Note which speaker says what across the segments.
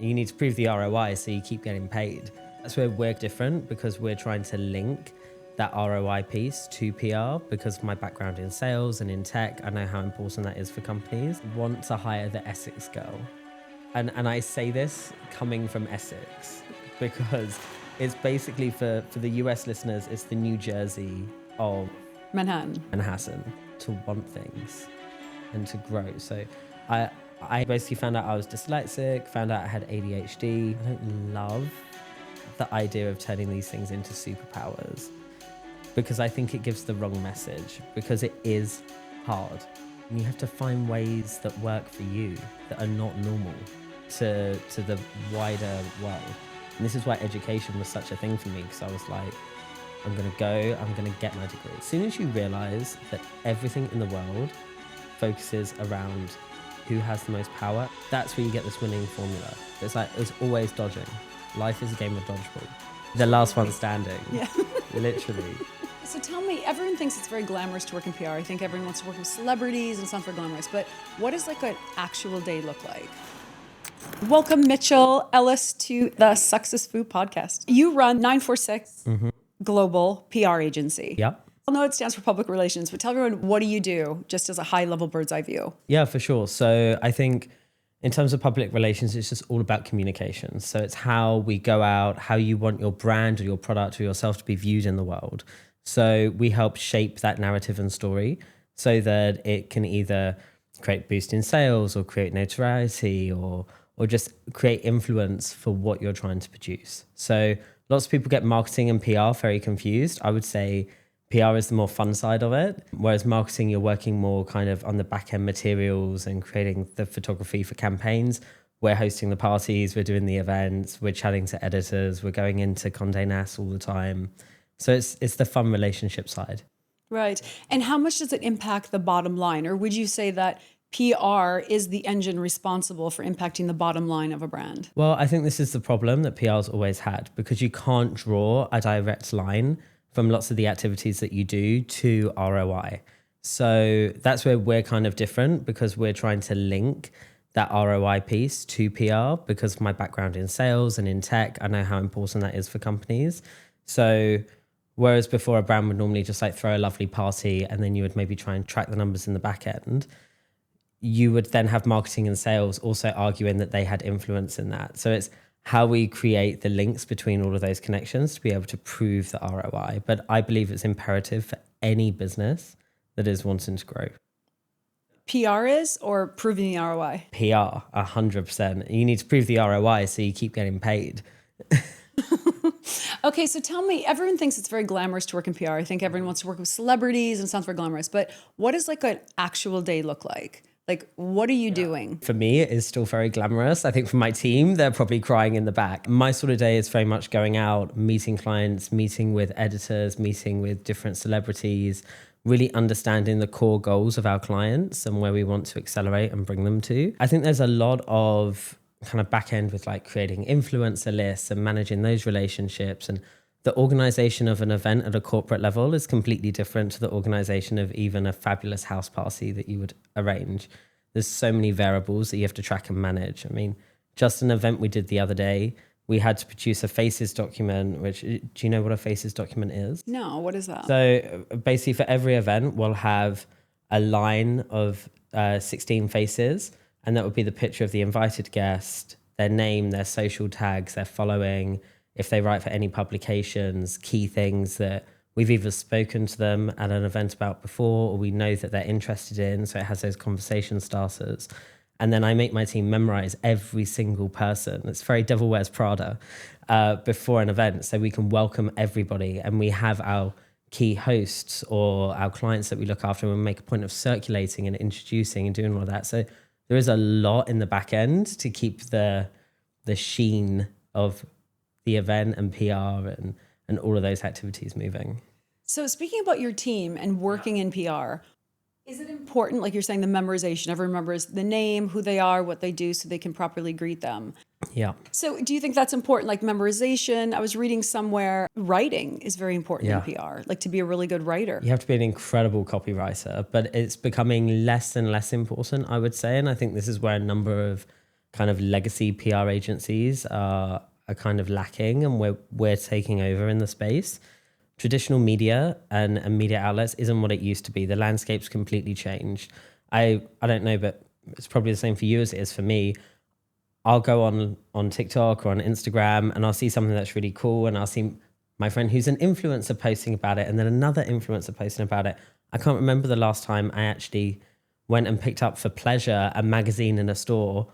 Speaker 1: You need to prove the ROI so you keep getting paid. That's where we're different, because we're trying to link that ROI piece to PR. Because of my background in sales and in tech, I know how important that is for companies. Want to hire the Essex girl. And I say this coming from Essex because it's basically, for the US listeners, it's the New Jersey of Manhattan, to want things and to grow. So I basically found out I was dyslexic, found out I had ADHD. I don't love the idea of turning these things into superpowers because I think it gives the wrong message, because it is hard. And you have to find ways that work for you that are not normal to the wider world. And this is why education was such a thing for me, because I was like, I'm going to get my degree. As soon as you realize that everything in the world focuses around who has the most power, that's where you get this winning formula. It's always dodging. Life is a game of dodgeball. The last one standing. Yeah. Literally.
Speaker 2: So tell me, everyone thinks it's very glamorous to work in PR. I think everyone wants to work with celebrities and it's not very glamorous, but what does like an actual day look like? Welcome, Mitchell Ellis, to the SuccessFou podcast. You run 946 Global PR Agency.
Speaker 1: Yeah.
Speaker 2: I know it stands for public relations, but tell everyone, what do you do just as a high level bird's eye view?
Speaker 1: Yeah, for sure. So I think in terms of public relations, it's just all about communication. So it's how we go out, how you want your brand or your product or yourself to be viewed in the world. So we help shape that narrative and story so that it can either create boost in sales or create notoriety or just create influence for what you're trying to produce. So lots of people get marketing and PR very confused. I would say PR is the more fun side of it, whereas marketing, you're working more kind of on the back end materials and creating the photography for campaigns. We're hosting the parties, we're doing the events, we're chatting to editors, we're going into Condé Nast all the time. So it's the fun relationship side.
Speaker 2: Right. And how much does it impact the bottom line? Or would you say that PR is the engine responsible for impacting the bottom line of a brand?
Speaker 1: Well, I think this is the problem that PR's always had, because you can't draw a direct line from lots of the activities that you do to ROI. So that's where we're kind of different, because we're trying to link that ROI piece to PR. Because of my background in sales and in tech, I know how important that is for companies. So whereas before a brand would normally just like throw a lovely party and then you would maybe try and track the numbers in the back end, you would then have marketing and sales also arguing that they had influence in that. So it's how we create the links between all of those connections to be able to prove the ROI. But I believe it's imperative for any business that is wanting to grow.
Speaker 2: PR is, or proving the ROI?
Speaker 1: PR, 100%. You need to prove the ROI so you keep getting paid.
Speaker 2: Okay, so tell me, everyone thinks it's very glamorous to work in PR. I think everyone wants to work with celebrities and it sounds very glamorous, but what does like an actual day look like? Like, what are you doing?
Speaker 1: For me, it is still very glamorous. I think for my team, they're probably crying in the back. My sort of day is very much going out, meeting clients, meeting with editors, meeting with different celebrities, really understanding the core goals of our clients and where we want to accelerate and bring them to. I think there's a lot of kind of back end with like creating influencer lists and managing those relationships, and the organization of an event at a corporate level is completely different to the organization of even a fabulous house party that you would arrange. There's so many variables that you have to track and manage. I mean, just an event we did the other day, we had to produce a faces document, which, do you know what a faces document is?
Speaker 2: No, what is that?
Speaker 1: So basically for every event, we'll have a line of 16 faces, and that would be the picture of the invited guest, their name, their social tags, their following, if they write for any publications, key things that we've either spoken to them at an event about before or we know that they're interested in. So it has those conversation starters. And then I make my team memorize every single person. It's very Devil Wears Prada before an event, so we can welcome everybody. And we have our key hosts or our clients that we look after, and we make a point of circulating and introducing and doing all of that. So there is a lot in the back end to keep the sheen of the event and PR and all of those activities moving.
Speaker 2: So speaking about your team and working in PR, is it important, like you're saying, the memorization, everyone remembers the name, who they are, what they do, so they can properly greet them?
Speaker 1: Yeah.
Speaker 2: So do you think that's important, like memorization? I was reading somewhere, writing is very important in PR, like to be a really good writer.
Speaker 1: You have to be an incredible copywriter, but it's becoming less and less important, I would say. And I think this is where a number of kind of legacy PR agencies are kind of lacking, and we're taking over in the space. Traditional media and media outlets isn't what it used to be. The landscape's completely changed. I don't know, but it's probably the same for you as it is for me. I'll go on TikTok or on Instagram and I'll see something that's really cool, and I'll see my friend who's an influencer posting about it, and then another influencer posting about it. I can't remember the last time I actually went and picked up for pleasure a magazine in a store,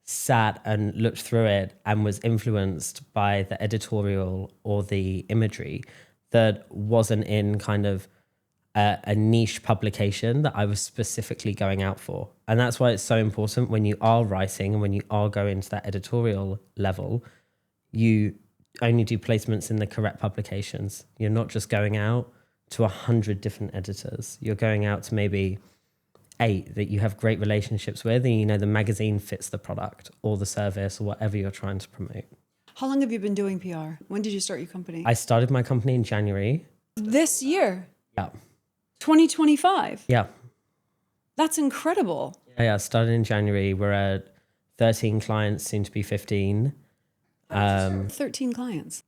Speaker 1: sat and looked through it and was influenced by the editorial or the imagery that wasn't in kind of a niche publication that I was specifically going out for. And that's why it's so important when you are writing and when you are going to that editorial level, you only do placements in the correct publications. You're not just going out to 100 different editors. You're going out to maybe 8 that you have great relationships with, and you know the magazine fits the product or the service or whatever you're trying to promote.
Speaker 2: How long have you been doing PR? When did you start your company?
Speaker 1: I started my company in January.
Speaker 2: This year?
Speaker 1: Yeah.
Speaker 2: 2025?
Speaker 1: Yeah.
Speaker 2: That's incredible.
Speaker 1: Yeah, I started in January. We're at 13 clients, soon to be 15.
Speaker 2: 13 clients.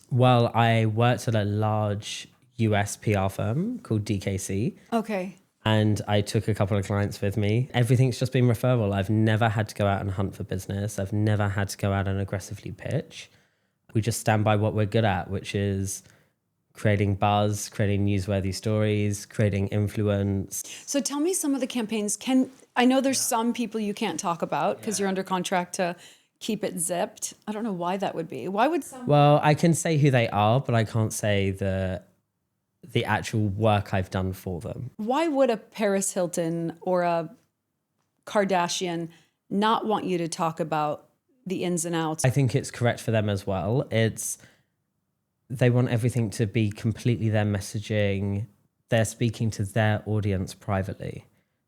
Speaker 1: Well, I worked at a large US PR firm called DKC.
Speaker 2: Okay.
Speaker 1: And I took a couple of clients with me. Everything's just been referral. I've never had to go out and hunt for business. I've never had to go out and aggressively pitch. We just stand by what we're good at, which is creating buzz, creating newsworthy stories, creating influence.
Speaker 2: So tell me some of the campaigns. I know there's some people you can't talk about because you're under contract to keep it zipped. I don't know why that would be. Why would someone...
Speaker 1: Well, I can say who they are, but I can't say the actual work I've done for them.
Speaker 2: Why would a Paris Hilton or a Kardashian not want you to talk about the ins and outs?
Speaker 1: I think it's correct for them as well. They want everything to be completely their messaging. They're speaking to their audience privately.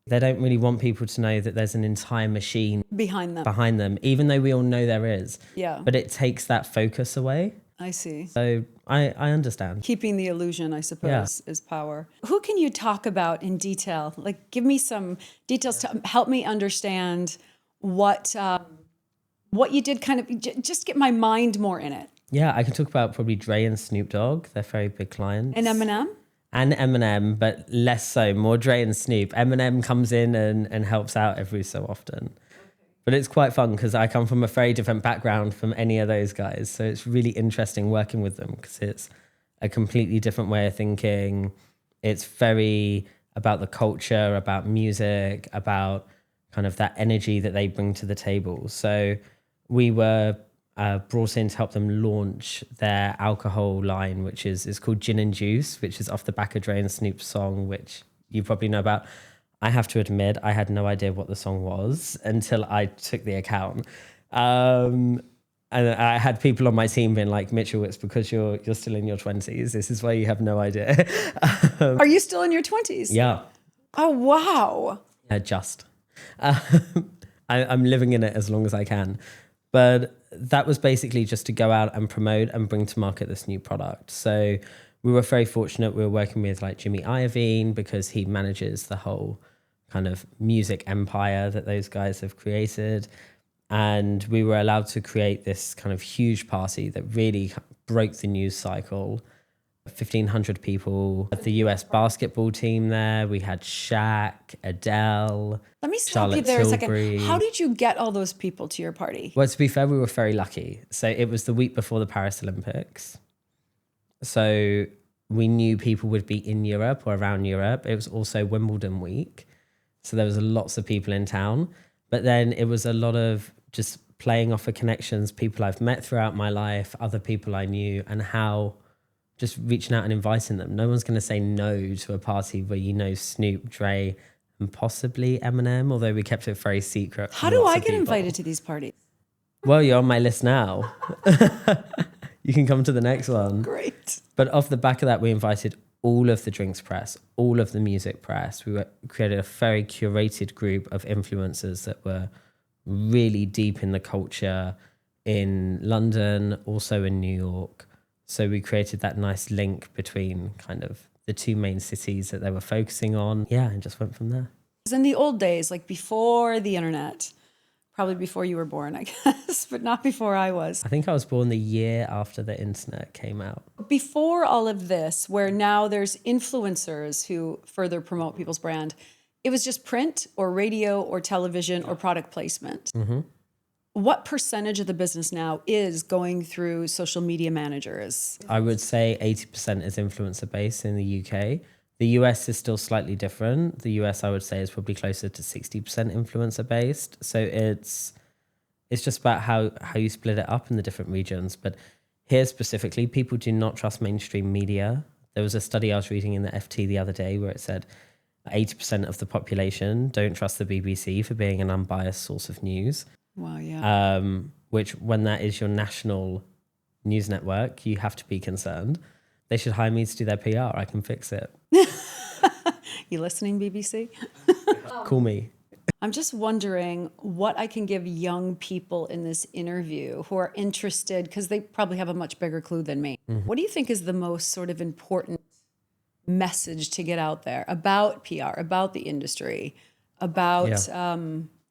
Speaker 1: They don't really want people to know that there's an entire machine
Speaker 2: behind them,
Speaker 1: even though we all know there is.
Speaker 2: Yeah.
Speaker 1: But it takes that focus away.
Speaker 2: I see.
Speaker 1: So I understand.
Speaker 2: Keeping the illusion, I suppose, is power. Who can you talk about in detail? Like, give me some details to help me understand what you did, kind of just get my mind more in it.
Speaker 1: Yeah, I can talk about probably Dre and Snoop Dogg. They're very big clients.
Speaker 2: And Eminem?
Speaker 1: And Eminem, but less so, more Dre and Snoop. Eminem comes in and helps out every so often. But it's quite fun because I come from a very different background from any of those guys. So it's really interesting working with them because it's a completely different way of thinking. It's very about the culture, about music, about kind of that energy that they bring to the table. So we were brought in to help them launch their alcohol line, which is called Gin and Juice, which is off the back of Dre and Snoop's song, which you probably know about. I have to admit, I had no idea what the song was until I took the account. And I had people on my team being like, Mitchell, it's because you're still in your 20s. This is why you have no idea.
Speaker 2: Are you still in your 20s?
Speaker 1: Yeah.
Speaker 2: Oh, wow.
Speaker 1: Just. I'm living in it as long as I can. But that was basically just to go out and promote and bring to market this new product. So we were very fortunate. We were working with like Jimmy Iovine because he manages the whole kind of music empire that those guys have created. And we were allowed to create this kind of huge party that really broke the news cycle. 1,500 people at the US basketball team there. We had Shaq, Adele.
Speaker 2: Let me stop
Speaker 1: Charlotte
Speaker 2: you there
Speaker 1: Tilbury.
Speaker 2: a second. How did you get all those people to your party?
Speaker 1: Well, to be fair, we were very lucky. So it was the week before the Paris Olympics. So we knew people would be in Europe or around Europe. It was also Wimbledon week. So there was lots of people in town. But then it was a lot of just playing off of connections, people I've met throughout my life, other people I knew, and how just reaching out and inviting them. No one's going to say no to a party where you know Snoop, Dre, and possibly Eminem, although we kept it very secret.
Speaker 2: How do I get invited to these parties?
Speaker 1: Well, you're on my list now. You can come to the next one.
Speaker 2: Great.
Speaker 1: But off the back of that, we invited all of the drinks press, all of the music press. We created a very curated group of influencers that were really deep in the culture in London, also in New York. So we created that nice link between kind of the two main cities that they were focusing on. Yeah, and just went from there.
Speaker 2: In the old days, like before the internet, Probably before you were born, I guess, but not before I was.
Speaker 1: I think I was born the year after the internet came out.
Speaker 2: Before all of this, where now there's influencers who further promote people's brand, it was just print or radio or television or product placement.
Speaker 1: Mm-hmm.
Speaker 2: What percentage of the business now is going through social media managers?
Speaker 1: I would say 80% is influencer based in the UK. The US is still slightly different. The US, I would say, is probably closer to 60% influencer based. So it's just about how you split it up in the different regions. But here specifically, people do not trust mainstream media. There was a study I was reading in the FT the other day where it said 80% of the population don't trust the BBC for being an unbiased source of news.
Speaker 2: Wow, yeah.
Speaker 1: Which, when that is your national news network, you have to be concerned. They should hire me to do their PR. I can fix it.
Speaker 2: You listening, BBC?
Speaker 1: Call me.
Speaker 2: I'm just wondering what I can give young people in this interview who are interested, because they probably have a much bigger clue than me. Mm-hmm. What do you think is the most sort of important message to get out there about PR, about the industry, about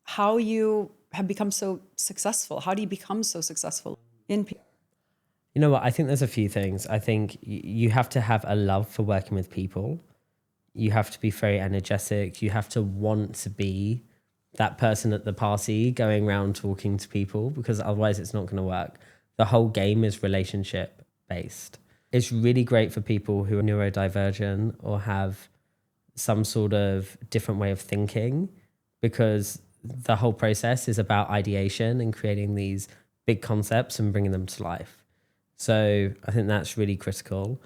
Speaker 2: how you have become so successful? How do you become so successful in PR?
Speaker 1: You know what? I think there's a few things. I think you have to have a love for working with people. You have to be very energetic. You have to want to be that person at the party going around talking to people, because otherwise it's not going to work. The whole game is relationship based. It's really great for people who are neurodivergent or have some sort of different way of thinking, because the whole process is about ideation and creating these big concepts and bringing them to life. So I think that's really critical.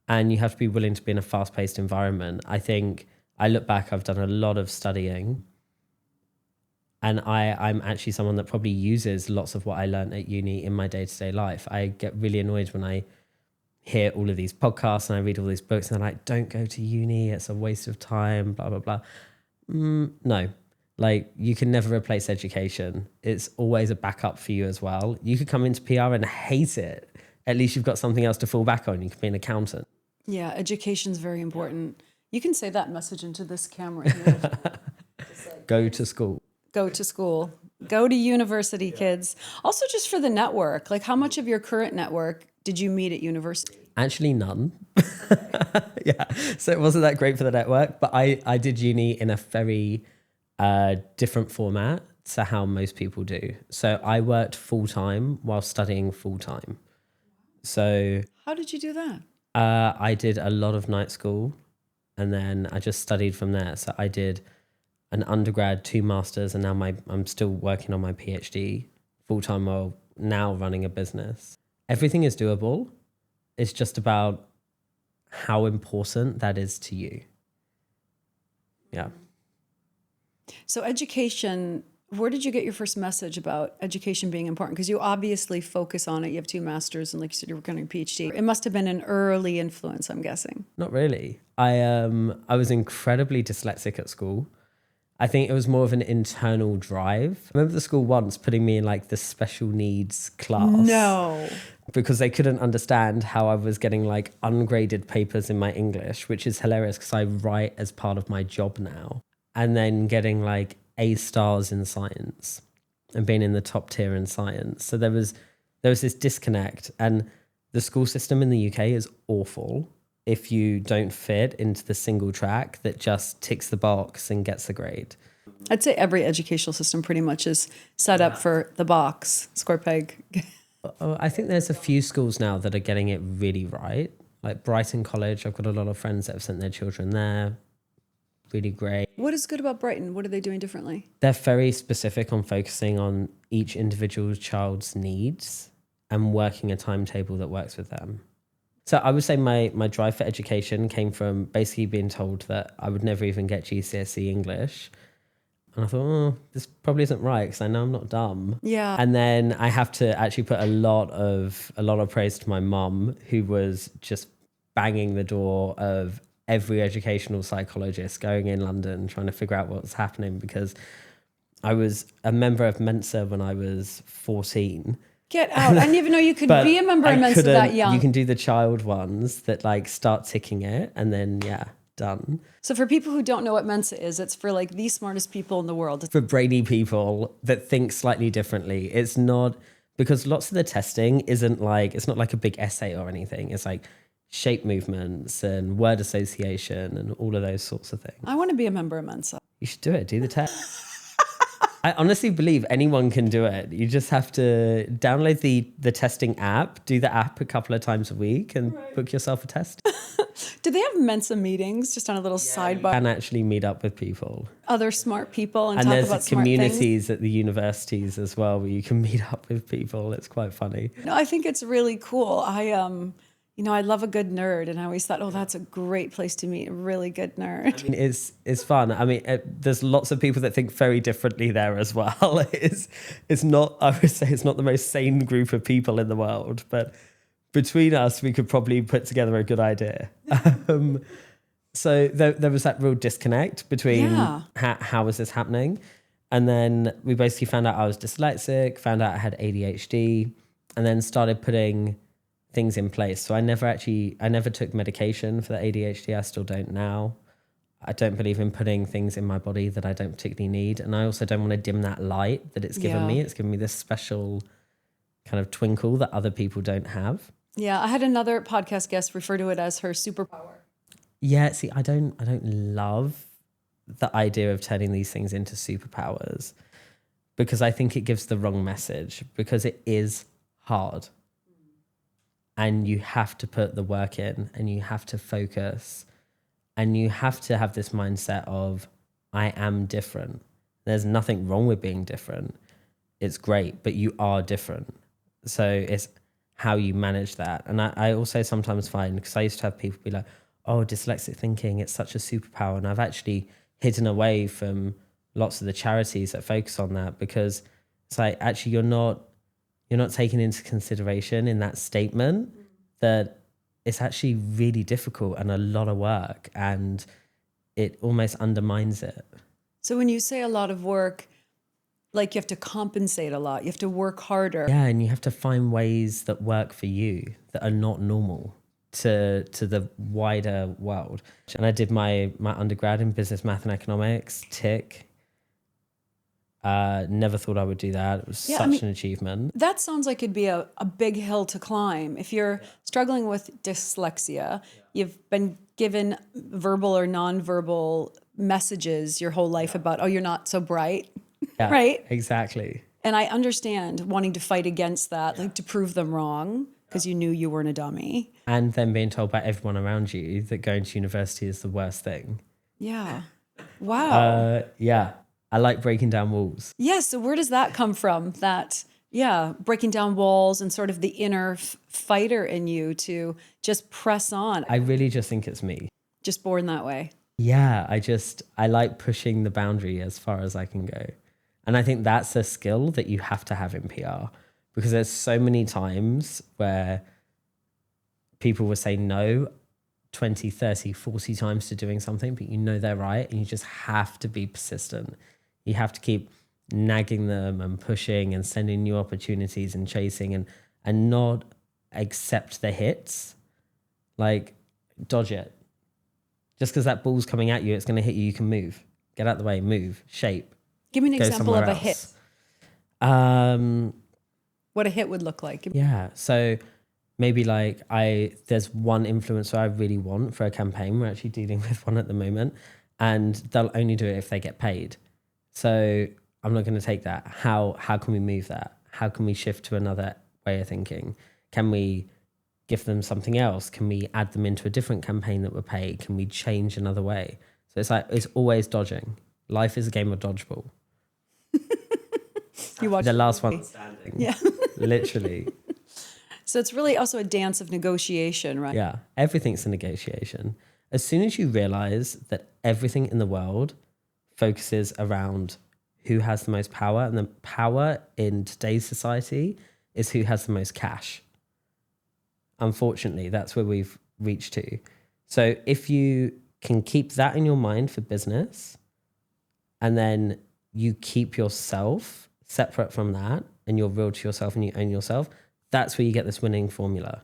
Speaker 1: And you have to be willing to be in a fast-paced environment. I think I look back, I've done a lot of studying, and I'm actually someone that probably uses lots of what I learned at uni in my day-to-day life. I get really annoyed when I hear all of these podcasts and I read all these books and they're like, don't go to uni, it's a waste of time, blah, blah, blah. No, like, you can never replace education. It's always a backup for you as well. You could come into PR and hate it. At least you've got something else to fall back on. You could be an accountant.
Speaker 2: Yeah, education's very important. You can say that message into this camera here.
Speaker 1: Go to school.
Speaker 2: Go to school. Go to university, kids. Also, just for the network, like, how much of your current network did you meet at university?
Speaker 1: Actually, none. Yeah, so it wasn't that great for the network, but I did uni in a very different format to how most people do. So I worked full-time while studying full-time. So
Speaker 2: how did you do that?
Speaker 1: I did a lot of night school, and then I just studied from there. So I did an undergrad, 2 masters, and now I'm still working on my PhD full-time while now running a business. Everything is doable. It's just about how important that is to you. Yeah.
Speaker 2: So education, where did you get your first message about education being important? Because you obviously focus on it. You have 2 masters, and like you said, you're working on your PhD. It must have been an early influence, I'm guessing.
Speaker 1: Not really. I was incredibly dyslexic at school. I think it was more of an internal drive. I remember the school once putting me in like the special needs class.
Speaker 2: No.
Speaker 1: Because they couldn't understand how I was getting like ungraded papers in my English, which is hilarious because I write as part of my job now. And then getting like A stars in science and being in the top tier in science. So there was this disconnect, and the school system in the UK is awful if you don't fit into the single track that just ticks the box and gets the grade.
Speaker 2: I'd say every educational system pretty much is set up for the box, square peg.
Speaker 1: I think there's a few schools now that are getting it really right. Like Brighton College, I've got a lot of friends that have sent their children there. Really great.
Speaker 2: What is good about Brighton? What are they doing differently?
Speaker 1: They're very specific on focusing on each individual child's needs and working a timetable that works with them. So I would say my drive for education came from basically being told that I would never even get GCSE English. And I thought, this probably isn't right because I know I'm not dumb.
Speaker 2: Yeah.
Speaker 1: And then I have to actually put a lot of praise to my mum, who was just banging the door of every educational psychologist going in London, trying to figure out what's happening, because I was a member of Mensa when I was 14.
Speaker 2: Get out. I didn't even know you could be a member of Mensa that young.
Speaker 1: You can do the child ones that like start ticking it and then, done.
Speaker 2: So for people who don't know what Mensa is, it's for like the smartest people in the world.
Speaker 1: For brainy people that think slightly differently. It's not, because lots of the testing isn't like, it's not like a big essay or anything. It's like shape movements and word association and all of those sorts of things.
Speaker 2: I want to be a member of Mensa.
Speaker 1: You should do it. Do the test. I honestly believe anyone can do it. You just have to download the testing app, do the app a couple of times a week and book yourself a test.
Speaker 2: Do they have Mensa meetings just on a little sidebar?
Speaker 1: And actually meet up with people.
Speaker 2: Other smart people and talk
Speaker 1: there's
Speaker 2: about smart things?
Speaker 1: communities at the universities as well where you can meet up with people. It's quite funny.
Speaker 2: No, I think it's really cool. I love a good nerd, and I always thought, oh, that's a great place to meet a really good nerd.
Speaker 1: I mean, it's fun. I mean, there's lots of people that think very differently there as well. It's not, I would say, it's not the most sane group of people in the world, but between us, we could probably put together a good idea. So there was that real disconnect between how was this happening, and then we basically found out I was dyslexic, found out I had ADHD, and then started putting things in place. So I never took medication for the ADHD. I still don't now. I don't believe in putting things in my body that I don't particularly need. And I also don't want to dim that light that it's given me. It's given me this special kind of twinkle that other people don't have.
Speaker 2: Yeah, I had another podcast guest refer to it as her superpower.
Speaker 1: Yeah, see, I don't love the idea of turning these things into superpowers, because I think it gives the wrong message, because it is hard. And you have to put the work in, and you have to focus, and you have to have this mindset of, I am different. There's nothing wrong with being different. It's great, but you are different. So it's how you manage that. And I also sometimes find, because I used to have people be like, oh, dyslexic thinking, it's such a superpower. And I've actually hidden away from lots of the charities that focus on that, because it's like, actually, you're not taking into consideration in that statement that it's actually really difficult and a lot of work, and it almost undermines it.
Speaker 2: So when you say a lot of work, like you have to compensate a lot, you have to work harder.
Speaker 1: Yeah, and you have to find ways that work for you that are not normal to the wider world. And I did my undergrad in business, math and economics, TIC. Never thought I would do that. It was such an achievement.
Speaker 2: That sounds like it'd be a big hill to climb. If you're struggling with dyslexia, you've been given verbal or nonverbal messages your whole life about, oh, you're not so bright, right?
Speaker 1: Exactly.
Speaker 2: And I understand wanting to fight against that, like to prove them wrong, because you knew you weren't a dummy.
Speaker 1: And then being told by everyone around you that going to university is the worst thing.
Speaker 2: Yeah. Wow.
Speaker 1: Yeah. I like breaking down walls.
Speaker 2: Yeah, so where does that come from? That, breaking down walls and sort of the inner fighter in you to just press on.
Speaker 1: I really just think it's me.
Speaker 2: Just born that way.
Speaker 1: Yeah, I like pushing the boundary as far as I can go. And I think that's a skill that you have to have in PR, because there's so many times where people will say no 20, 30, 40 times to doing something, but you know they're right, and you just have to be persistent. You have to keep nagging them and pushing and sending new opportunities and chasing, and not accept the hits. Like, dodge it. Just because that ball's coming at you, it's going to hit you, you can move. Get out the way, move, shape.
Speaker 2: Give me an example of a hit. What a hit would look like.
Speaker 1: Yeah, so maybe like there's one influencer I really want for a campaign. We're actually dealing with one at the moment, and they'll only do it if they get paid. So I'm not going to take that. How can we move that? How can we shift to another way of thinking? Can we give them something else? Can we add them into a different campaign that we're paid? Can we change another way? So it's like, it's always dodging. Life is a game of dodgeball.
Speaker 2: You watch
Speaker 1: the last one standing.
Speaker 2: Yeah.
Speaker 1: Literally.
Speaker 2: So it's really also a dance of negotiation, right?
Speaker 1: Yeah. Everything's a negotiation. As soon as you realize that everything in the world focuses around who has the most power, and the power in today's society is who has the most cash. Unfortunately, that's where we've reached to. So if you can keep that in your mind for business, and then you keep yourself separate from that, and you're real to yourself and you own yourself, that's where you get this winning formula,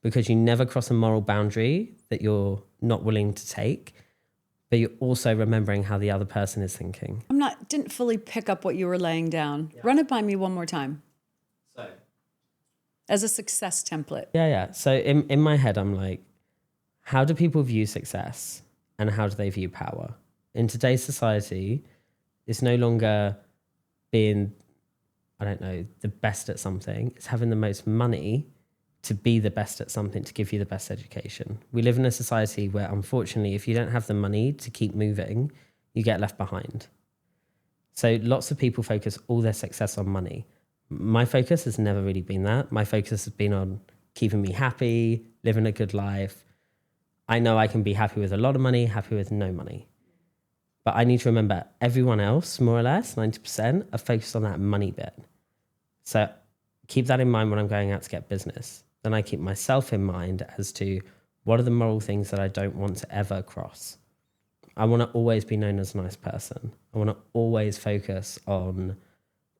Speaker 1: because you never cross a moral boundary that you're not willing to take. but you're also remembering how the other person is thinking.
Speaker 2: Didn't fully pick up what you were laying down. Run it by me one more time.
Speaker 1: So,
Speaker 2: as a success template.
Speaker 1: Yeah. So in my head, I'm like, how do people view success and how do they view power? In today's society, it's no longer being, I don't know, the best at something. It's having the most money to be the best at something, to give you the best education. We live in a society where, unfortunately, if you don't have the money to keep moving, you get left behind. So lots of people focus all their success on money. My focus has never really been that. My focus has been on keeping me happy, living a good life. I know I can be happy with a lot of money, happy with no money. But I need to remember everyone else, more or less, 90%, are focused on that money bit. So keep that in mind when I'm going out to get business. Then I keep myself in mind as to what are the moral things that I don't want to ever cross. I want to always be known as a nice person. I want to always focus on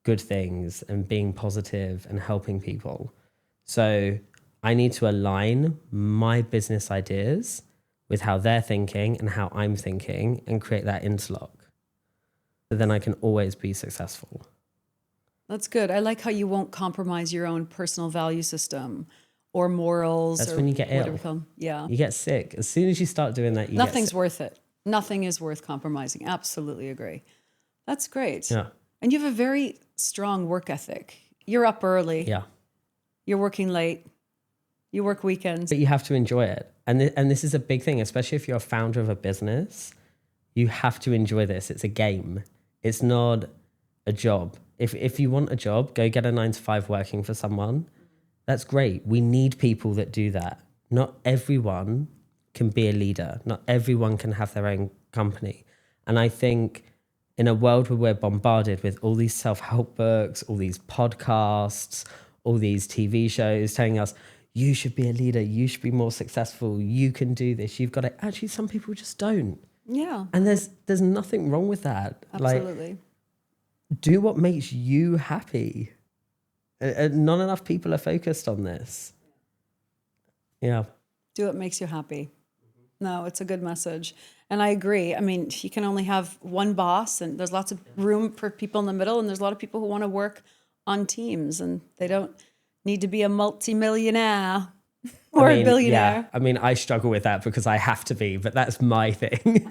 Speaker 1: good things and being positive and helping people. So I need to align my business ideas with how they're thinking and how I'm thinking and create that interlock. So then I can always be successful.
Speaker 2: That's good. I like how you won't compromise your own personal value system or morals.
Speaker 1: That's
Speaker 2: or
Speaker 1: when you get
Speaker 2: whatever
Speaker 1: ill.
Speaker 2: Yeah.
Speaker 1: You get sick. As soon as you start doing that,
Speaker 2: Nothing's worth it. Nothing is worth compromising. Absolutely agree. That's great.
Speaker 1: Yeah.
Speaker 2: And you have a very strong work ethic. You're up early.
Speaker 1: Yeah.
Speaker 2: You're working late. You work weekends.
Speaker 1: But you have to enjoy it. And this is a big thing, especially if you're a founder of a business. You have to enjoy this. It's a game. It's not a job. If you want a job, go get a 9-to-5 working for someone. That's great. We need people that do that. Not everyone can be a leader. Not everyone can have their own company. And I think in a world where we're bombarded with all these self-help books, all these podcasts, all these TV shows telling us, you should be a leader, you should be more successful, you can do this, you've got it. Actually, some people just don't.
Speaker 2: Yeah.
Speaker 1: And there's nothing wrong with that.
Speaker 2: Absolutely.
Speaker 1: Like, do what makes you happy. Not enough people are focused on this. Yeah.
Speaker 2: Do what makes you happy. No, it's a good message. And I agree. I mean, you can only have one boss and there's lots of room for people in the middle. And there's a lot of people who want to work on teams and they don't need to be a multimillionaire or a billionaire.
Speaker 1: Yeah. I mean, I struggle with that because I have to be, but that's my thing.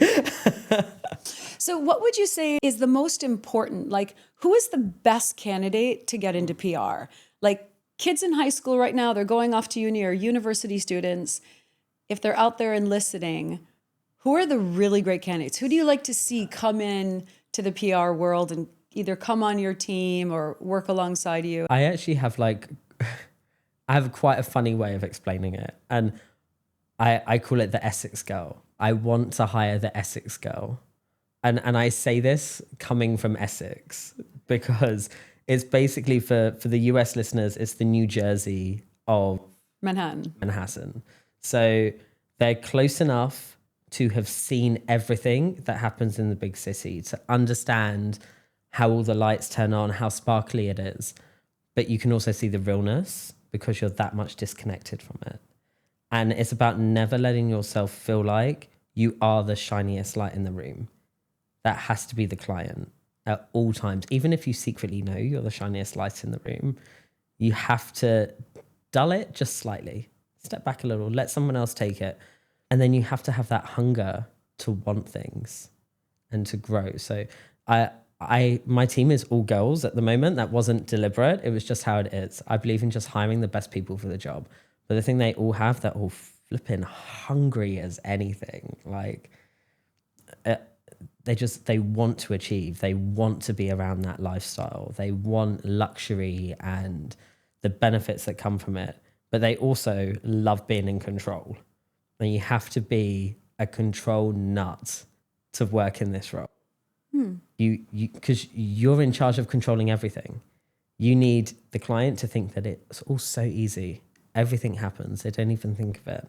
Speaker 2: So what would you say is the most important? Like, who is the best candidate to get into PR? Like kids in high school right now, they're going off to uni or university students. If they're out there enlisting, who are the really great candidates? Who do you like to see come in to the PR world and either come on your team or work alongside you?
Speaker 1: I actually have I have quite a funny way of explaining it. And I call it the Essex girl. I want to hire the Essex girl. And I say this coming from Essex because it's basically for the US listeners, it's the New Jersey of Manhattan. So they're close enough to have seen everything that happens in the big city, to understand how all the lights turn on, how sparkly it is. But you can also see the realness because you're that much disconnected from it. And it's about never letting yourself feel like you are the shiniest light in the room. That has to be the client at all times. Even if you secretly know you're the shiniest light in the room, you have to dull it just slightly. Step back a little, let someone else take it. And then you have to have that hunger to want things and to grow. So my team is all girls at the moment. That wasn't deliberate. It was just how it is. I believe in just hiring the best people for the job. But the thing they all have, they're all flipping hungry as anything. Like they want to achieve. They want to be around that lifestyle. They want luxury and the benefits that come from it. But they also love being in control. And you have to be a control nut to work in this role. Because you're in charge of controlling everything. You need the client to think that it's all so easy. Everything happens. They don't even think of it.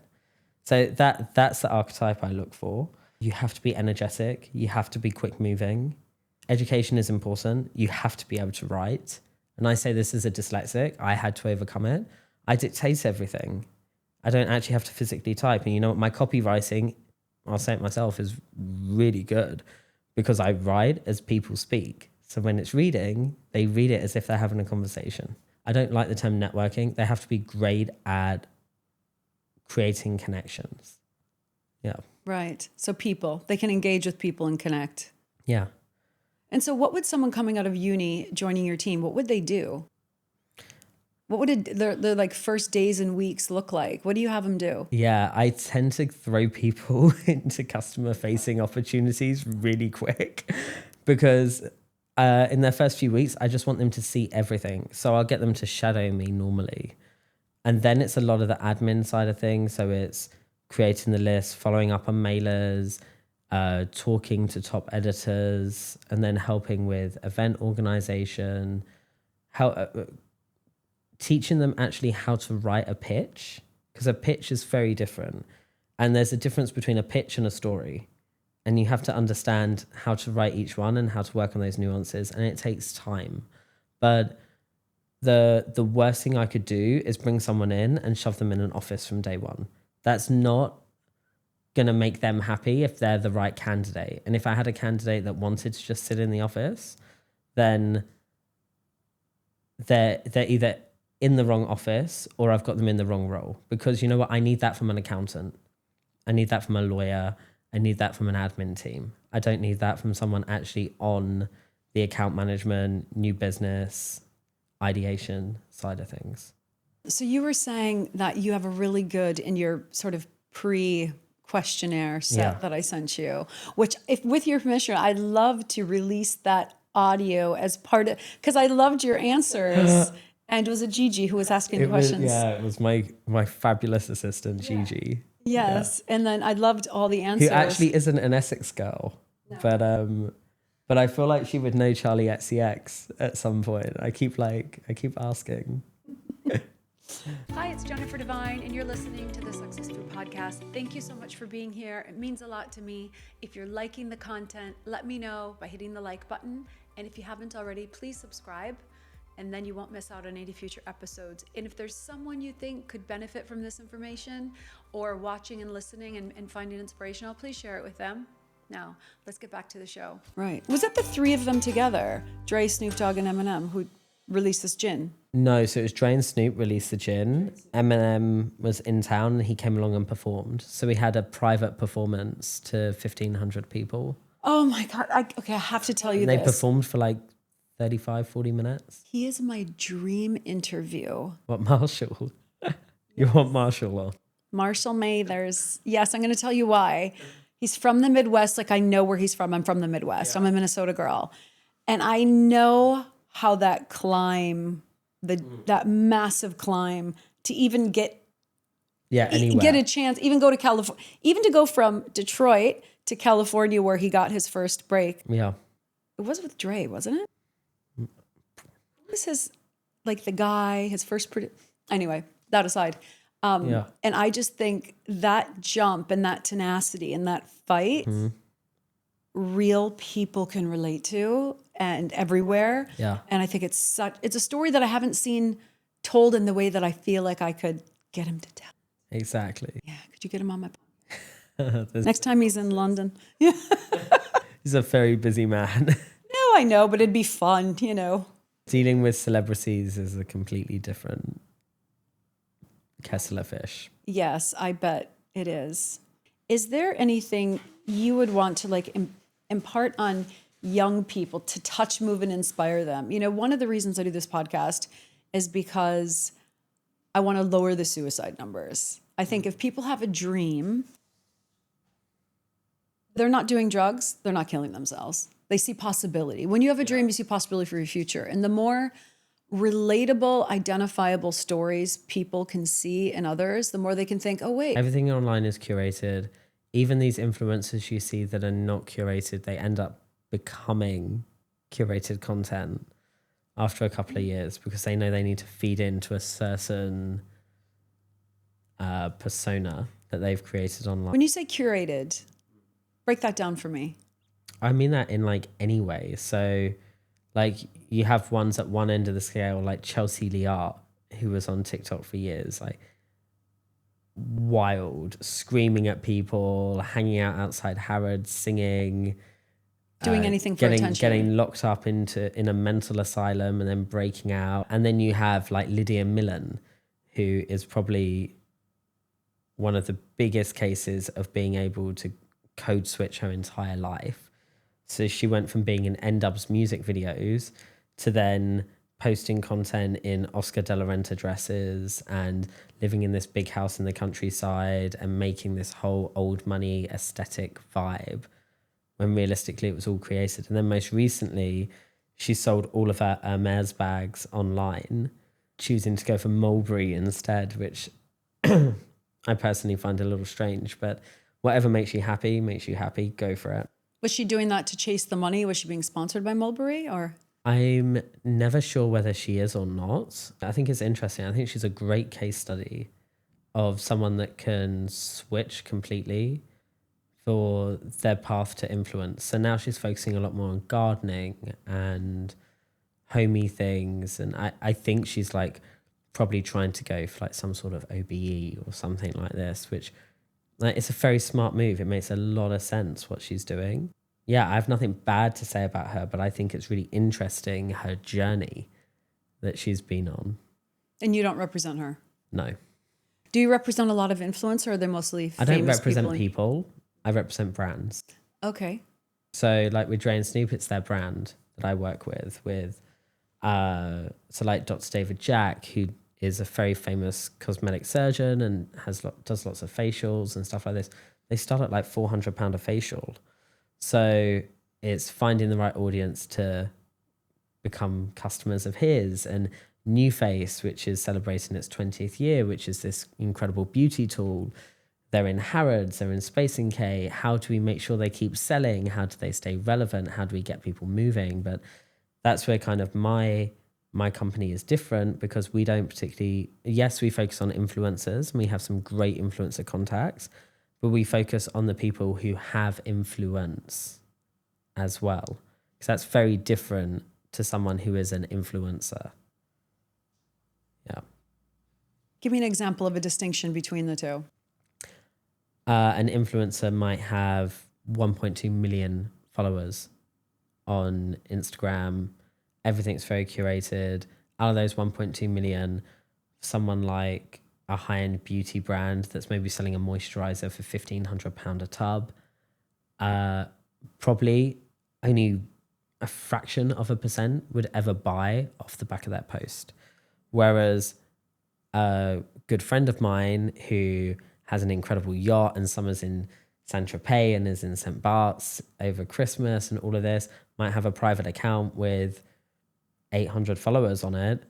Speaker 1: So that's the archetype I look for. You have to be energetic. You have to be quick moving. Education is important. You have to be able to write. And I say this as a dyslexic. I had to overcome it. I dictate everything. I don't actually have to physically type. And you know what? My copywriting I'll say it myself, is really good because I write as people speak. So when it's reading, they read it as if they're having a conversation. I don't like the term networking. They have to be great at creating connections. Yeah.
Speaker 2: Right. So people, they can engage with people and connect.
Speaker 1: Yeah.
Speaker 2: And so what would someone coming out of uni joining your team, what would they do? What would their like first days and weeks look like? What do you have them do?
Speaker 1: Yeah, I tend to throw people into customer facing opportunities really quick because in their first few weeks, I just want them to see everything. So I'll get them to shadow me normally. And then it's a lot of the admin side of things. So it's creating the list, following up on mailers, talking to top editors, and then helping with event organization, teaching them actually how to write a pitch, because a pitch is very different. And there's a difference between a pitch and a story. And you have to understand how to write each one and how to work on those nuances. And it takes time. But the worst thing I could do is bring someone in and shove them in an office from day one. That's not going to make them happy if they're the right candidate. And if I had a candidate that wanted to just sit in the office, then they're either in the wrong office or I've got them in the wrong role. Because you know what? I need that from an accountant. I need that from a lawyer. I need that from an admin team. I don't need that from someone actually on the account management, new business, ideation side of things.
Speaker 2: So you were saying that you have a really good in your sort of pre-questionnaire set that I sent you, which if with your permission, I'd love to release that audio as part of, because I loved your answers. And was it Gigi who was asking the questions?
Speaker 1: It was my fabulous assistant, Gigi.
Speaker 2: Yes. Yeah. And then I loved all the answers.
Speaker 1: Who actually isn't an Essex girl, but I feel like she would know Charlie XCX at some point. I keep asking.
Speaker 2: Hi, it's Jennifer Devine, and you're listening to the SuccessFou podcast. Thank you so much for being here. It means a lot to me. If you're liking the content, let me know by hitting the like button. And if you haven't already, please subscribe, and then you won't miss out on any future episodes. And if there's someone you think could benefit from this information or watching and listening and finding inspirational, please share it with them. Now, let's get back to the show. Right. Was it the three of them together, Dre, Snoop Dogg, and Eminem, who released this gin?
Speaker 1: No, so it was Dre and Snoop released the gin. Eminem was in town and he came along and performed. So we had a private performance to 1,500 people.
Speaker 2: Oh my God. I have to tell you
Speaker 1: They
Speaker 2: this.
Speaker 1: performed for like 35, 40 minutes.
Speaker 2: He is my dream interview.
Speaker 1: What, Marshall? You want Marshall on?
Speaker 2: Marshall Mathers. Yes, I'm going to tell you why. He's from the Midwest. Like, I know where he's from. I'm from the Midwest. Yeah. I'm a Minnesota girl. And I know how that climb, that massive climb to even get a chance, even go to California, even to go from Detroit to California where he got his first break.
Speaker 1: Yeah.
Speaker 2: It was with Dre, wasn't it? What was his, like the guy, his first, anyway, that aside. And I just think that jump and that tenacity and that fight, real people can relate to and everywhere. Yeah. And I think it's a story that I haven't seen told in the way that I feel like I could get him to tell.
Speaker 1: Exactly.
Speaker 2: Yeah. Could you get him on my podcast? Next time he's in London. Yeah.
Speaker 1: He's a very busy man.
Speaker 2: No, I know, but it'd be fun, you know.
Speaker 1: Dealing with celebrities is a completely different kettle of fish.
Speaker 2: Yes, I bet it is. Is there anything you would want to like impart on young people to touch, move, and inspire them? You know, one of the reasons I do this podcast is because I want to lower the suicide numbers. I think if people have a dream, they're not doing drugs, they're not killing themselves. They see possibility. When you have a dream, you see possibility for your future. And the more relatable, identifiable stories people can see in others, the more they can think, oh, wait.
Speaker 1: Everything online is curated. Even these influencers you see that are not curated, they end up becoming curated content after a couple of years because they know they need to feed into a certain persona that they've created online.
Speaker 2: When you say curated, break that down for me.
Speaker 1: I mean that in like any way. So like you have ones at one end of the scale, like Chelsea Liart, who was on TikTok for years. Like wild, screaming at people, hanging out outside Harrods, singing,
Speaker 2: Doing anything for attention.
Speaker 1: getting locked up in a mental asylum and then breaking out. And then you have like Lydia Millen, who is probably one of the biggest cases of being able to code switch her entire life. So she went from being in N-Dub's music videos to then posting content in Oscar de la Renta dresses and living in this big house in the countryside and making this whole old money aesthetic vibe, when realistically it was all created. And then most recently, she sold all of her Hermes bags online, choosing to go for Mulberry instead, which I personally find a little strange. But whatever makes you happy, go for it.
Speaker 2: Was she doing that to chase the money? Was she being sponsored by Mulberry or?
Speaker 1: I'm never sure whether she is or not. I think it's interesting. I think she's a great case study of someone that can switch completely for their path to influence. So now she's focusing a lot more on gardening and homey things. And I think she's like probably trying to go for like some sort of OBE or something like this, which like, it's a very smart move. It makes a lot of sense what she's doing. Yeah, I have nothing bad to say about her, but I think it's really interesting, her journey that she's been on.
Speaker 2: And you don't represent her?
Speaker 1: No.
Speaker 2: Do you represent a lot of influence, or are they mostly famous
Speaker 1: I don't represent people. I represent brands.
Speaker 2: Okay.
Speaker 1: So like with Dre and Snoop, it's their brand that I work with. So like Dr. David Jack, who is a very famous cosmetic surgeon and does lots of facials and stuff like this. They start at like £400 a facial. So it's finding the right audience to become customers of his. And New Face, which is celebrating its 20th year, which is this incredible beauty tool. They're in Harrods, they're in Space NK. How do we make sure they keep selling? How do they stay relevant? How do we get people moving? But that's where kind of my company is different, because we don't particularly, yes, we focus on influencers and we have some great influencer contacts, but we focus on the people who have influence as well. Because that's very different to someone who is an influencer. Yeah.
Speaker 2: Give me an example of a distinction between the two.
Speaker 1: An influencer might have 1.2 million followers on Instagram. Everything's very curated. Out of those 1.2 million, someone like a high-end beauty brand that's maybe selling a moisturizer for £1,500 a tub, probably only a fraction of a percent would ever buy off the back of that post. Whereas a good friend of mine who has an incredible yacht and summer's in Saint-Tropez and is in St. Bart's over Christmas and all of this, might have a private account with 800 followers on it.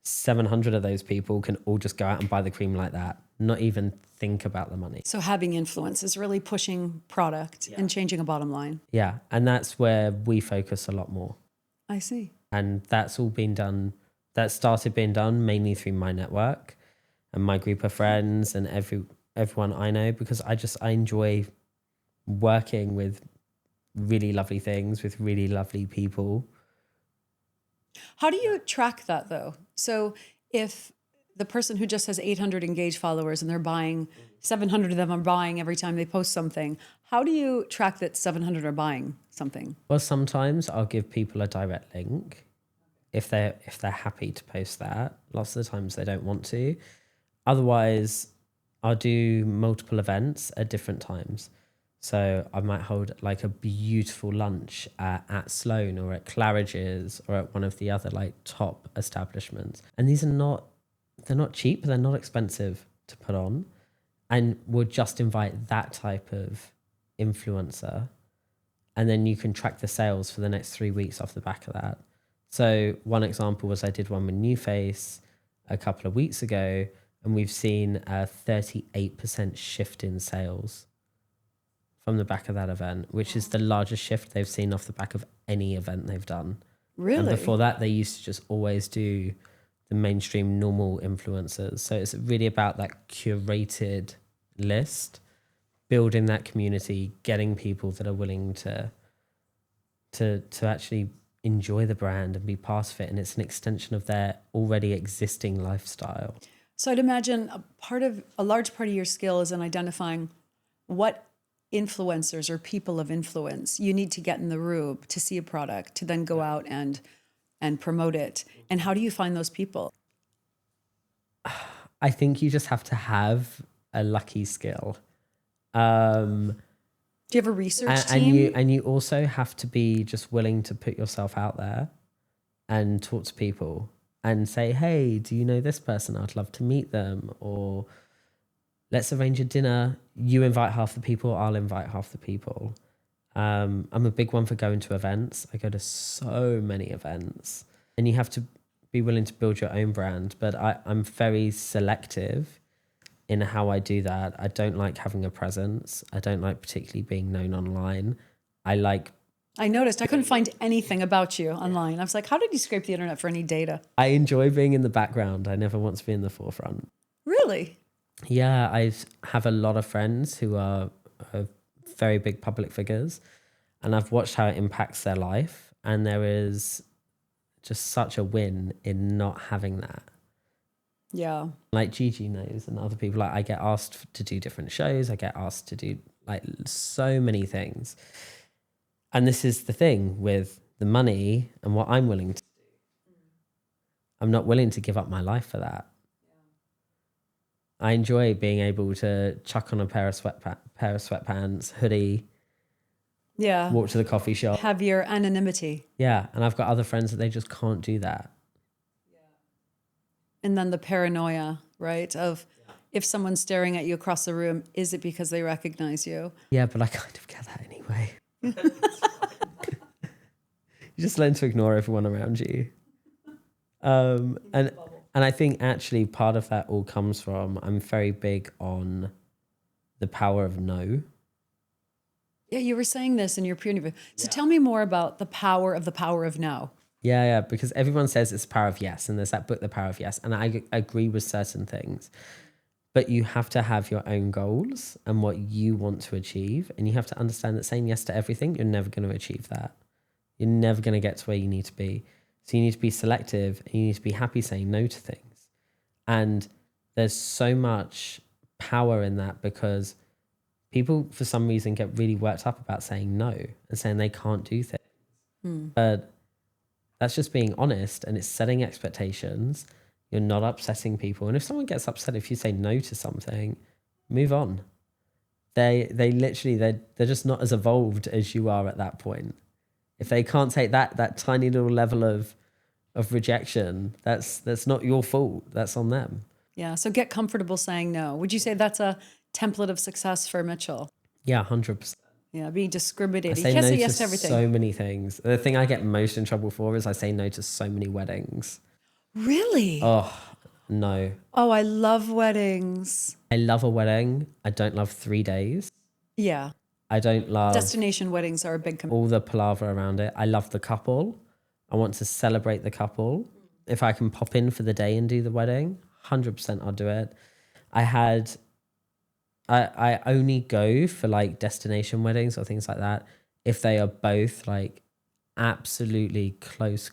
Speaker 1: 700 of those people can all just go out and buy the cream like that, not even think about the money.
Speaker 2: So having influence is really pushing product and changing a bottom line.
Speaker 1: Yeah, and that's where we focus a lot more.
Speaker 2: I see.
Speaker 1: And that's all been done, that started being done mainly through my network and my group of friends and everyone I know, because I enjoy working with really lovely things, with really lovely people.
Speaker 2: How do you track that though? So if the person who just has 800 engaged followers and they're buying, 700 of them are buying every time they post something, how do you track that 700 are buying something?
Speaker 1: Well, sometimes I'll give people a direct link if they're happy to post that. Lots of the times they don't want to. Otherwise, I'll do multiple events at different times. So I might hold like a beautiful lunch at Sloan or at Claridge's or at one of the other like top establishments. And these are they're not cheap, they're not expensive to put on. And we'll just invite that type of influencer. And then you can track the sales for the next 3 weeks off the back of that. So one example was I did one with New Face a couple of weeks ago, and we've seen a 38% shift in sales from the back of that event, which is the largest shift they've seen off the back of any event they've done.
Speaker 2: Really?
Speaker 1: And before that, they used to just always do the mainstream normal influencers. So it's really about that curated list, building that community, getting people that are willing to actually enjoy the brand and be part of it. And it's an extension of their already existing lifestyle.
Speaker 2: So I'd imagine a large part of your skill is in identifying what influencers or people of influence you need to get in the room to see a product, to then go out and promote it. And how do you find those people?
Speaker 1: I think you just have to have a lucky skill.
Speaker 2: Do you have a research
Speaker 1: And
Speaker 2: team?
Speaker 1: you also have to be just willing to put yourself out there and talk to people and say, hey, do you know this person? I'd love to meet them. Or let's arrange a dinner. You invite half the people, I'll invite half the people. I'm a big one for going to events. I go to so many events, and you have to be willing to build your own brand. But I'm very selective in how I do that. I don't like having a presence. I don't like particularly being known online.
Speaker 2: I noticed I couldn't find anything about you online. I was like, how did you scrape the internet for any data?
Speaker 1: I enjoy being in the background. I never want to be in the forefront.
Speaker 2: Really?
Speaker 1: Yeah, I have a lot of friends who are very big public figures, and I've watched how it impacts their life. And there is just such a win in not having that.
Speaker 2: Yeah.
Speaker 1: Like Gigi knows, and other people, like I get asked to do different shows. I get asked to do like so many things. And this is the thing with the money and what I'm willing to do. I'm not willing to give up my life for that. I enjoy being able to chuck on a pair of sweatpants, hoodie,
Speaker 2: Yeah.
Speaker 1: walk to the coffee shop.
Speaker 2: Have your anonymity.
Speaker 1: Yeah. And I've got other friends that they just can't do that.
Speaker 2: And then the paranoia, right? Of if someone's staring at you across the room, is it because they recognize you?
Speaker 1: Yeah, but I kind of get that anyway. You just learn to ignore everyone around you. And I think actually part of that all comes from, I'm very big on the power of no.
Speaker 2: Yeah, you were saying this in your peer interview. So tell me more about the power of now.
Speaker 1: Yeah, because everyone says it's the power of yes, and there's that book, The Power of Yes, and I agree with certain things. But you have to have your own goals and what you want to achieve, and you have to understand that saying yes to everything, you're never going to achieve that. You're never going to get to where you need to be. So you need to be selective, and you need to be happy saying no to things. And there's so much power in that, because people, for some reason, get really worked up about saying no and saying they can't do things. But that's just being honest, and it's setting expectations. You're not upsetting people. And if someone gets upset if you say no to something, move on. They're just not as evolved as you are at that point. If they can't take that tiny little level of rejection, that's not your fault. That's on them.
Speaker 2: Yeah. So get comfortable saying no. Would you say that's a template of success for Mitchell?
Speaker 1: Yeah, 100%.
Speaker 2: Yeah, being
Speaker 1: I
Speaker 2: discriminating.
Speaker 1: say
Speaker 2: You can't
Speaker 1: no
Speaker 2: say yes to
Speaker 1: to
Speaker 2: everything.
Speaker 1: so many things. The thing I get most in trouble for is I say no to so many weddings.
Speaker 2: Really?
Speaker 1: Oh, no.
Speaker 2: Oh, I love weddings.
Speaker 1: I love a wedding. I don't love 3 days.
Speaker 2: Yeah.
Speaker 1: I don't love
Speaker 2: Destination weddings are a big
Speaker 1: all the palaver around it. I love the couple. I want to celebrate the couple. If I can pop in for the day and do the wedding, 100% I'll do it. I only go for like destination weddings or things like that if they are both like absolutely close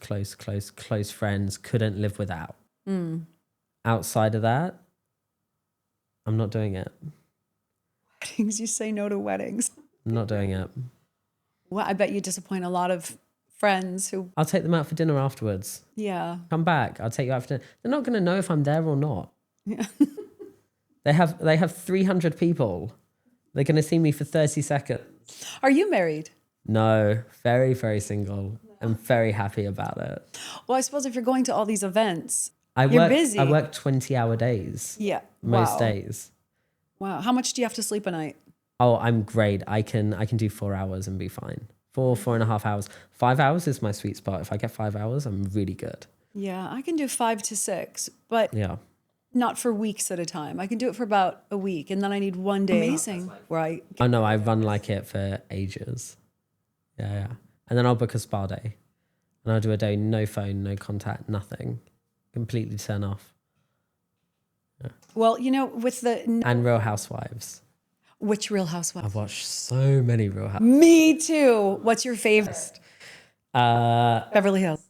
Speaker 1: friends, couldn't live without. Outside of that, I'm not doing it.
Speaker 2: weddings. You say no to weddings.
Speaker 1: I'm not doing it.
Speaker 2: Well, I bet you disappoint a lot of friends who,
Speaker 1: I'll take them out for dinner afterwards.
Speaker 2: yeah.
Speaker 1: Come back. I'll take you out for dinner. They're not going to know if I'm there or not.
Speaker 2: Yeah.
Speaker 1: They have 300 people. They're going to see me for 30 seconds.
Speaker 2: Are you married?
Speaker 1: No, very, very single. I'm very happy about it.
Speaker 2: Well, I suppose if you're going to all these events,
Speaker 1: You're
Speaker 2: you're busy.
Speaker 1: I work 20-hour days.
Speaker 2: Yeah.
Speaker 1: Most
Speaker 2: Wow.
Speaker 1: days.
Speaker 2: Wow. How much do you have to sleep a night?
Speaker 1: Oh, I'm great. I can do 4 hours and be fine. 4.5 hours. 5 hours is my sweet spot. If I get 5 hours, I'm really good.
Speaker 2: Yeah, I can do 5 to 6, but
Speaker 1: Yeah.
Speaker 2: not for weeks at a time. I can do it for about a week, and then I need one day. Amazing. Where I
Speaker 1: Oh no, I run like it for ages. Yeah. And then I'll book a spa day. And I'll do a day, no phone, no contact, nothing. Completely turn off.
Speaker 2: well, you know, with the
Speaker 1: And Real Housewives.
Speaker 2: which Real Housewives?
Speaker 1: I've watched so many Real Housewives.
Speaker 2: Me too. What's your favorite?
Speaker 1: Can't
Speaker 2: Beverly Hills.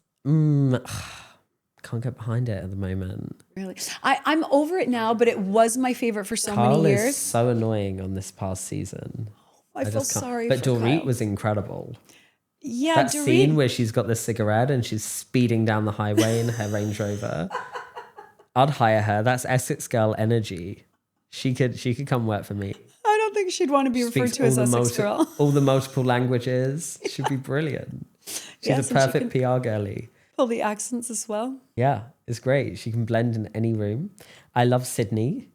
Speaker 1: can't get behind it at the moment.
Speaker 2: Really? I'm over it now, but it was my favorite for so
Speaker 1: Carl
Speaker 2: many
Speaker 1: is
Speaker 2: years.
Speaker 1: so annoying on this past season.
Speaker 2: I feel
Speaker 1: just can't.
Speaker 2: sorry
Speaker 1: But
Speaker 2: for
Speaker 1: Dorit
Speaker 2: Kyle.
Speaker 1: was incredible.
Speaker 2: Yeah,
Speaker 1: That scene where she's got the cigarette and she's speeding down the highway in her Range Rover. I'd hire her. That's Essex girl energy. She could come work for me.
Speaker 2: I don't think she'd want to be referred to as Essex girl.
Speaker 1: All the multiple languages. She'd be brilliant. She's
Speaker 2: Yes,
Speaker 1: a
Speaker 2: and she
Speaker 1: perfect PR girly.
Speaker 2: Pull the accents as well.
Speaker 1: Yeah, it's great. She can blend in any room. I love Sydney.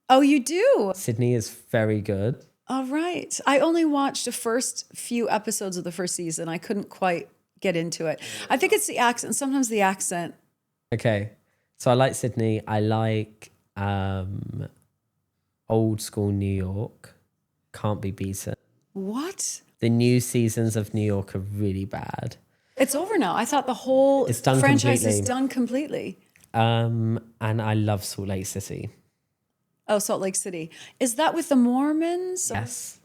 Speaker 2: Oh, you do?
Speaker 1: Sydney is very good.
Speaker 2: All right. I only watched the first few episodes of the first season. I couldn't quite get into it. I think it's the accent. Sometimes the accent.
Speaker 1: Okay. So I like Sydney. I like old school New York. Can't be beaten.
Speaker 2: What?
Speaker 1: The new seasons of New York are really bad.
Speaker 2: It's over now. I thought the whole
Speaker 1: It's done
Speaker 2: franchise
Speaker 1: completely.
Speaker 2: is done completely.
Speaker 1: And I love Salt Lake City.
Speaker 2: Oh, Salt Lake City. Is that with the Mormons?
Speaker 1: Yes.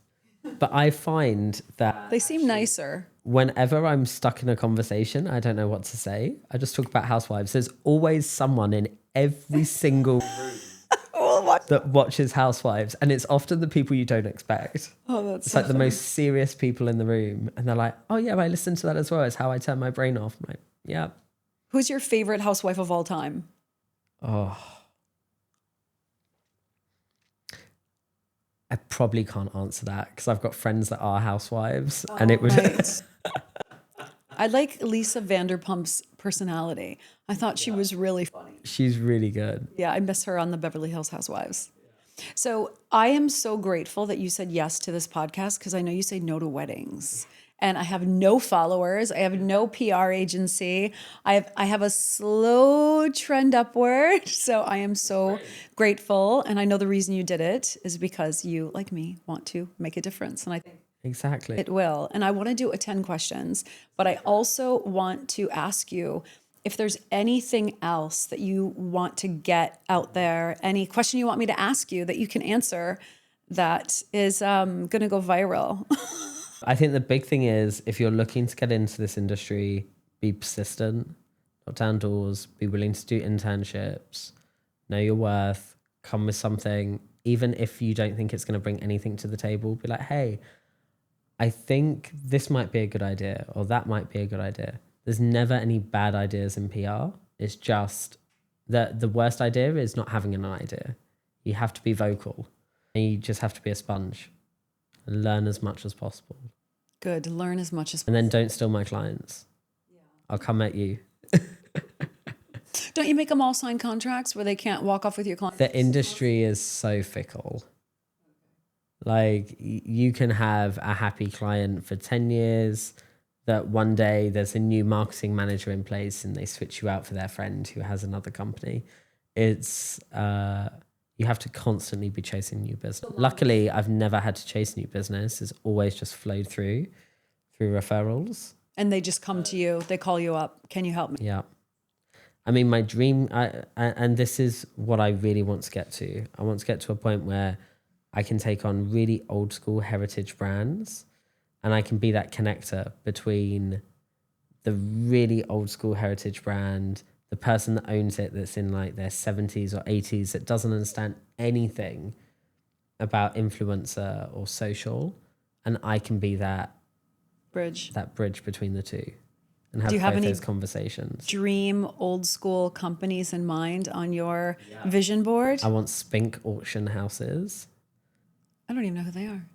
Speaker 1: But I find that
Speaker 2: They seem nicer.
Speaker 1: whenever I'm stuck in a conversation, I don't know what to say. I just talk about housewives. There's always someone in every single room that watches Housewives. And it's often the people you don't expect.
Speaker 2: Oh, that's
Speaker 1: It's
Speaker 2: so
Speaker 1: like the
Speaker 2: funny.
Speaker 1: most serious people in the room. And they're like, oh, yeah, I listen to that as well. It's how I turn my brain off. I'm like, yeah.
Speaker 2: Who's your favorite housewife of all time?
Speaker 1: Oh. I probably can't answer that because I've got friends that are housewives and it would...
Speaker 2: Right. I like Lisa Vanderpump's personality. I thought she was really funny.
Speaker 1: She's really good.
Speaker 2: Yeah, I miss her on the Beverly Hills Housewives. So I am so grateful that you said yes to this podcast because I know you say no to weddings. And I have no followers. I have no PR agency. I have a slow trend upward. So I am so grateful. And I know the reason you did it is because you, like me, want to make a difference. And I think
Speaker 1: Exactly.
Speaker 2: it will. And I want to do a 10 questions, but I also want to ask you if there's anything else that you want to get out there, any question you want me to ask you that you can answer that is going to go viral.
Speaker 1: I think the big thing is if you're looking to get into this industry, be persistent, knock down doors, be willing to do internships, know your worth, come with something, even if you don't think it's going to bring anything to the table, be like, hey, I think this might be a good idea or that might be a good idea. There's never any bad ideas in PR. It's just that the worst idea is not having an idea. You have to be vocal and you just have to be a sponge and learn as much as possible.
Speaker 2: Good. Learn as much as
Speaker 1: And then don't steal my clients. I'll come at you.
Speaker 2: Don't you make them all sign contracts where they can't walk off with your client?
Speaker 1: The industry is so fickle. Like you can have a happy client for 10 years that one day there's a new marketing manager in place and they switch you out for their friend who has another company. It's, you have to constantly be chasing new business. Luckily, I've never had to chase new business. It's always just flowed through referrals.
Speaker 2: And they just come to you. They call you up. Can you help me?
Speaker 1: Yeah. I mean, my dream, and this is what I really want to get to. I want to get to a point where I can take on really old school heritage brands and I can be that connector between the really old school heritage brand, the person that owns it that's in like their 70s or 80s that doesn't understand anything about influencer or social. And I can be that
Speaker 2: Bridge.
Speaker 1: between the two and have
Speaker 2: Do you have
Speaker 1: both
Speaker 2: any
Speaker 1: those conversations.
Speaker 2: Dream old school companies in mind on your vision board?
Speaker 1: I want Spink auction houses.
Speaker 2: I don't even know who they are.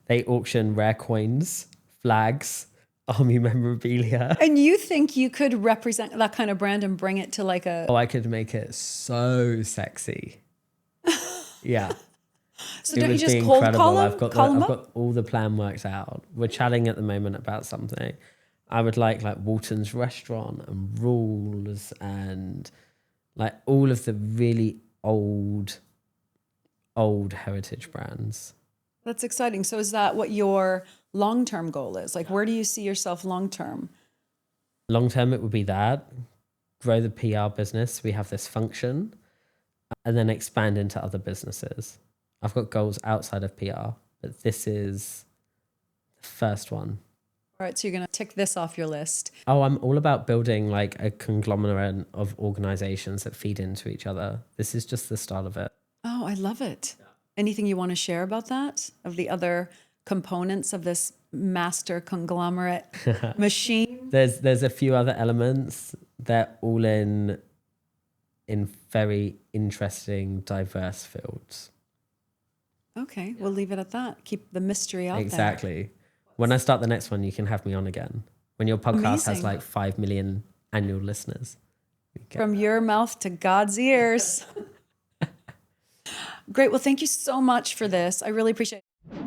Speaker 1: They auction rare coins, flags, army memorabilia.
Speaker 2: And you think you could represent that kind of brand and bring it to like a...
Speaker 1: Oh, I could make it so sexy. Yeah.
Speaker 2: So
Speaker 1: It
Speaker 2: don't you
Speaker 1: would
Speaker 2: just
Speaker 1: be
Speaker 2: cold
Speaker 1: incredible.
Speaker 2: call them?
Speaker 1: I've got all the plan worked out. We're chatting at the moment about something. I would like Walton's Restaurant and Rules and like all of the really old heritage brands.
Speaker 2: That's exciting. So is that what your long-term goal is? Like, where do you see yourself long-term?
Speaker 1: Long term, it would be that. Grow the PR business. We have this function and then expand into other businesses. I've got goals outside of PR, but this is the first one.
Speaker 2: All right, so you're going to tick this off your list.
Speaker 1: Oh, I'm all about building like a conglomerate of organizations that feed into each other. This is just the start of it.
Speaker 2: Oh, I love it. Anything you want to share about that? Of the other components of this master conglomerate machine?
Speaker 1: There's a few other elements. They're all in very interesting, diverse fields.
Speaker 2: Okay, we'll leave it at that. Keep the mystery out there.
Speaker 1: Exactly. When I start the next one, you can have me on again. When your podcast has
Speaker 2: Amazing.
Speaker 1: like 5 million annual listeners.
Speaker 2: From your mouth to God's ears. Great. Well, thank you so much for this. I really appreciate it.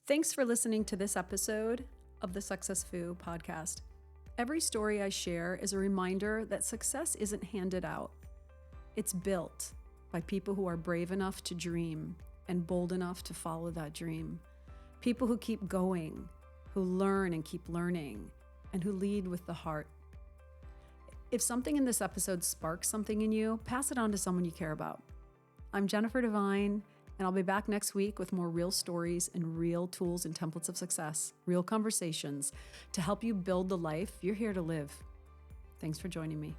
Speaker 2: Thanks for listening to this episode of the SuccessFou podcast. Every story I share is a reminder that success isn't handed out. It's built by people who are brave enough to dream and bold enough to follow that dream. People who keep going, who learn and keep learning, and who lead with the heart. If something in this episode sparks something in you, pass it on to someone you care about. I'm Jennifer Devine, and I'll be back next week with more real stories and real tools and templates of success, real conversations to help you build the life you're here to live. Thanks for joining me.